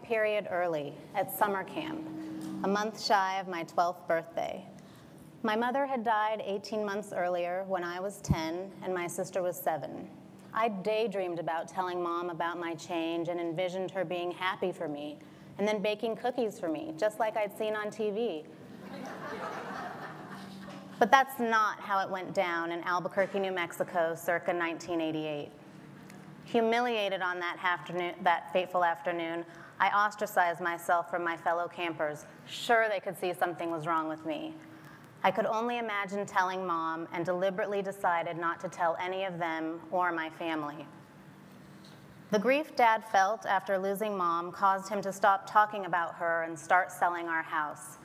period early at summer camp, a month shy of my 12th birthday. My mother had died 18 months earlier when I was 10 and my sister was 7. I daydreamed about telling Mom about my change and envisioned her being happy for me and then baking cookies for me, just like I'd seen on TV. But that's not how it went down in Albuquerque, New Mexico, circa 1988. Humiliated on that fateful afternoon, I ostracized myself from my fellow campers, sure they could see something was wrong with me. I could only imagine telling Mom and deliberately decided not to tell any of them or my family. The grief Dad felt after losing Mom caused him to stop talking about her and start selling our house.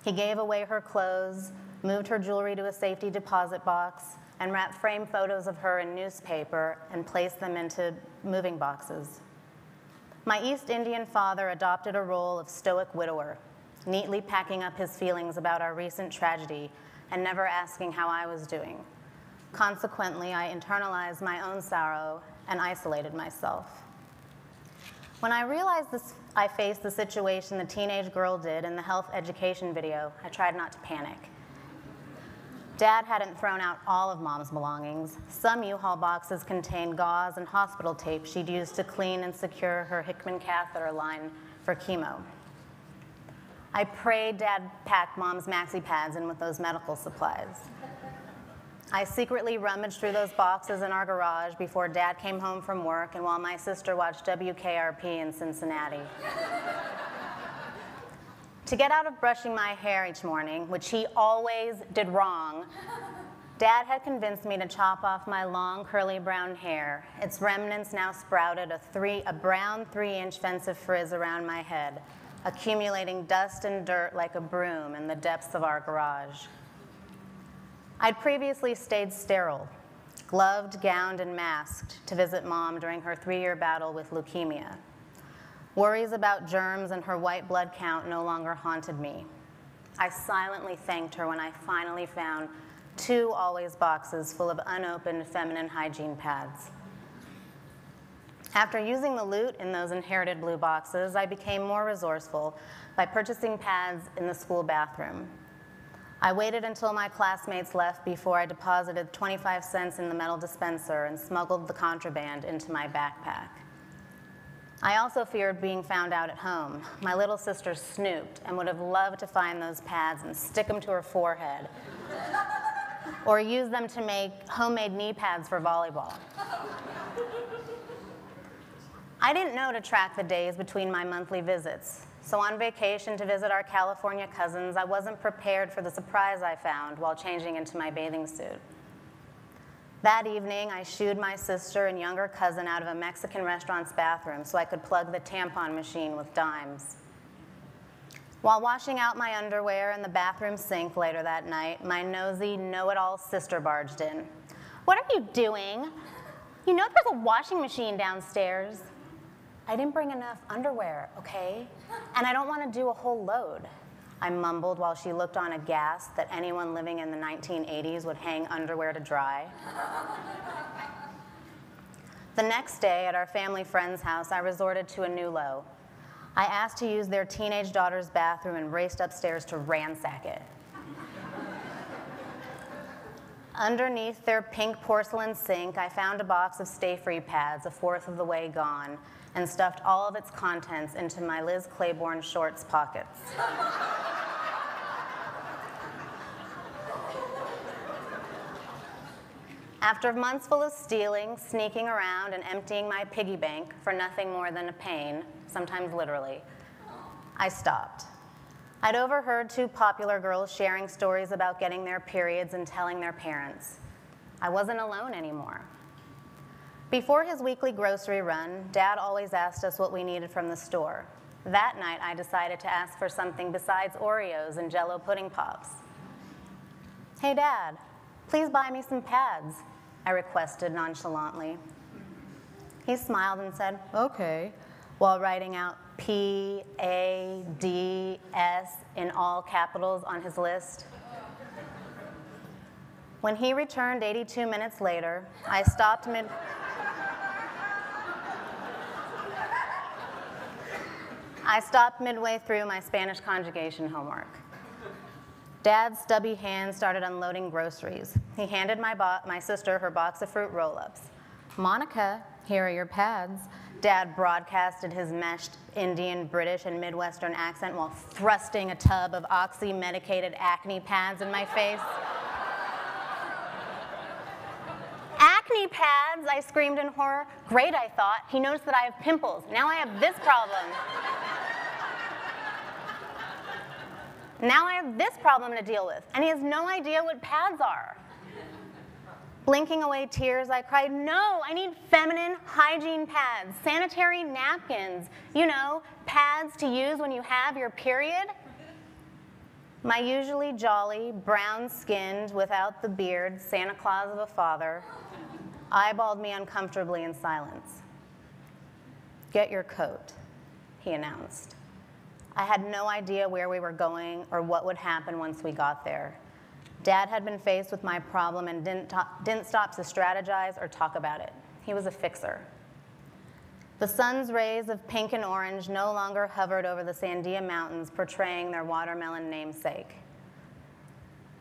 He gave away her clothes, moved her jewelry to a safety deposit box, and wrapped framed photos of her in newspaper and placed them into moving boxes. My East Indian father adopted a role of stoic widower, neatly packing up his feelings about our recent tragedy and never asking how I was doing. Consequently, I internalized my own sorrow and isolated myself. When I realized I faced the situation the teenage girl did in the health education video, I tried not to panic. Dad hadn't thrown out all of Mom's belongings. Some U-Haul boxes contained gauze and hospital tape she'd used to clean and secure her Hickman catheter line for chemo. I prayed Dad packed Mom's maxi pads in with those medical supplies. I secretly rummaged through those boxes in our garage before Dad came home from work and while my sister watched WKRP in Cincinnati. To get out of brushing my hair each morning, which he always did wrong, Dad had convinced me to chop off my long, curly brown hair. Its remnants now sprouted a brown 3-inch fence of frizz around my head, accumulating dust and dirt like a broom in the depths of our garage. I'd previously stayed sterile, gloved, gowned, and masked to visit Mom during her 3-year battle with leukemia. Worries about germs and her white blood count no longer haunted me. I silently thanked her when I finally found 2 Always boxes full of unopened feminine hygiene pads. After using the loot in those inherited blue boxes, I became more resourceful by purchasing pads in the school bathroom. I waited until my classmates left before I deposited 25 cents in the metal dispenser and smuggled the contraband into my backpack. I also feared being found out at home. My little sister snooped and would have loved to find those pads and stick them to her forehead, or use them to make homemade knee pads for volleyball. I didn't know to track the days between my monthly visits, so on vacation to visit our California cousins, I wasn't prepared for the surprise I found while changing into my bathing suit. That evening, I shooed my sister and younger cousin out of a Mexican restaurant's bathroom so I could plug the tampon machine with dimes. While washing out my underwear in the bathroom sink later that night, my nosy, know-it-all sister barged in. "What are you doing? You know there's a washing machine downstairs." "I didn't bring enough underwear, okay? And I don't want to do a whole load," I mumbled while she looked on aghast that anyone living in the 1980s would hang underwear to dry. The next day at our family friend's house, I resorted to a new low. I asked to use their teenage daughter's bathroom and raced upstairs to ransack it. Underneath their pink porcelain sink, I found a box of Stay Free pads, a fourth of the way gone, and stuffed all of its contents into my Liz Claiborne shorts pockets. After months full of stealing, sneaking around, and emptying my piggy bank for nothing more than a pain, sometimes literally, I stopped. I'd overheard 2 popular girls sharing stories about getting their periods and telling their parents. I wasn't alone anymore. Before his weekly grocery run, Dad always asked us what we needed from the store. That night, I decided to ask for something besides Oreos and Jell-O pudding pops. "Hey, Dad, please buy me some pads," I requested nonchalantly. He smiled and said, "Okay," while writing out PADS in all capitals on his list. When he returned 82 minutes later, I stopped I stopped midway through my Spanish conjugation homework. Dad's stubby hand started unloading groceries. He handed my sister her box of fruit roll-ups. "Monica, here are your pads." Dad broadcasted his meshed Indian, British, and Midwestern accent while thrusting a tub of oxy-medicated acne pads in my face. "Acne pads," I screamed in horror. "Great," I thought. He noticed that I have pimples. Now I have this problem. Now I have this problem to deal with, and he has no idea what pads are. Blinking away tears, I cried, "No, I need feminine hygiene pads, sanitary napkins, you know, pads to use when you have your period." My usually jolly, brown-skinned, without the beard, Santa Claus of a father eyeballed me uncomfortably in silence. "Get your coat," he announced. I had no idea where we were going or what would happen once we got there. Dad had been faced with my problem and didn't stop to strategize or talk about it. He was a fixer. The sun's rays of pink and orange no longer hovered over the Sandia Mountains, portraying their watermelon namesake.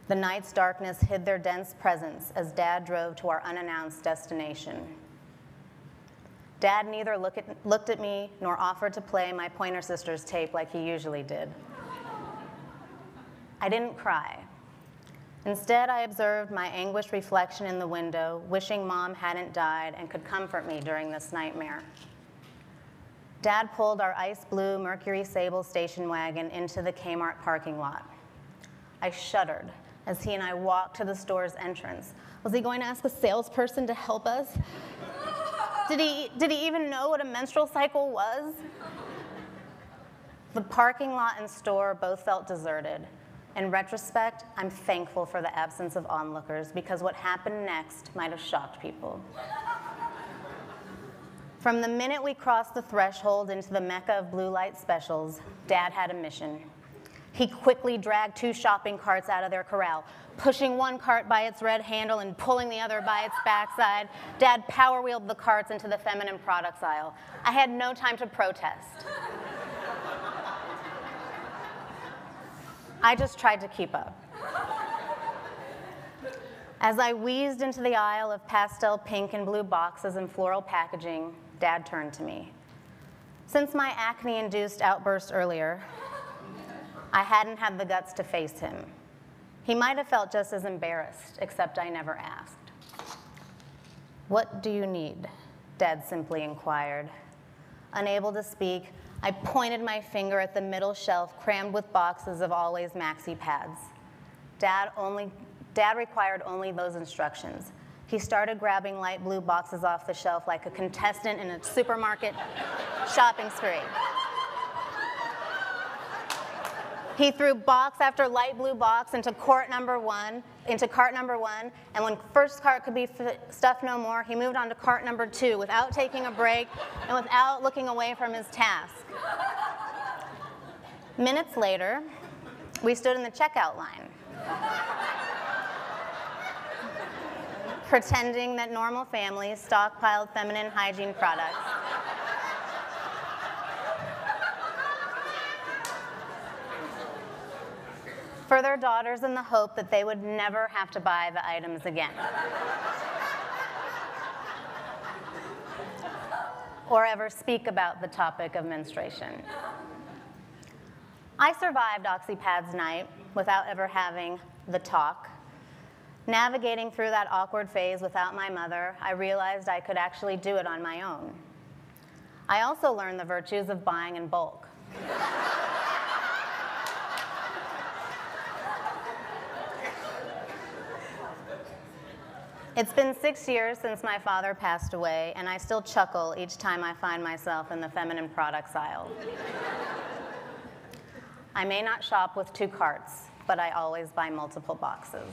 The night's darkness hid their dense presence as Dad drove to our unannounced destination. Dad neither looked at me nor offered to play my Pointer Sisters tape like he usually did. I didn't cry. Instead, I observed my anguished reflection in the window, wishing Mom hadn't died and could comfort me during this nightmare. Dad pulled our ice blue Mercury Sable station wagon into the Kmart parking lot. I shuddered as he and I walked to the store's entrance. Was he going to ask a salesperson to help us? Did he even know what a menstrual cycle was? The parking lot and store both felt deserted. In retrospect, I'm thankful for the absence of onlookers because what happened next might have shocked people. From the minute we crossed the threshold into the mecca of blue light specials, Dad had a mission. He quickly dragged 2 shopping carts out of their corral, pushing one cart by its red handle and pulling the other by its backside. Dad power-wheeled the carts into the feminine products aisle. I had no time to protest. I just tried to keep up. As I wheezed into the aisle of pastel pink and blue boxes and floral packaging, Dad turned to me. Since my acne-induced outburst earlier, I hadn't had the guts to face him. He might have felt just as embarrassed, except I never asked. "What do you need?" Dad simply inquired. Unable to speak, I pointed my finger at the middle shelf crammed with boxes of Always Maxi pads. Dad required only those instructions. He started grabbing light blue boxes off the shelf like a contestant in a supermarket shopping spree. He threw box after light blue box into cart number one, and when first cart could be stuffed no more, he moved on to cart number 2 without taking a break and without looking away from his task. Minutes later, we stood in the checkout line, pretending that normal families stockpiled feminine hygiene products. For their daughters in the hope that they would never have to buy the items again. Or ever speak about the topic of menstruation. I survived OxyPad's night without ever having the talk. Navigating through that awkward phase without my mother, I realized I could actually do it on my own. I also learned the virtues of buying in bulk. It's been 6 years since my father passed away, and I still chuckle each time I find myself in the feminine products aisle. I may not shop with 2 carts, but I always buy multiple boxes.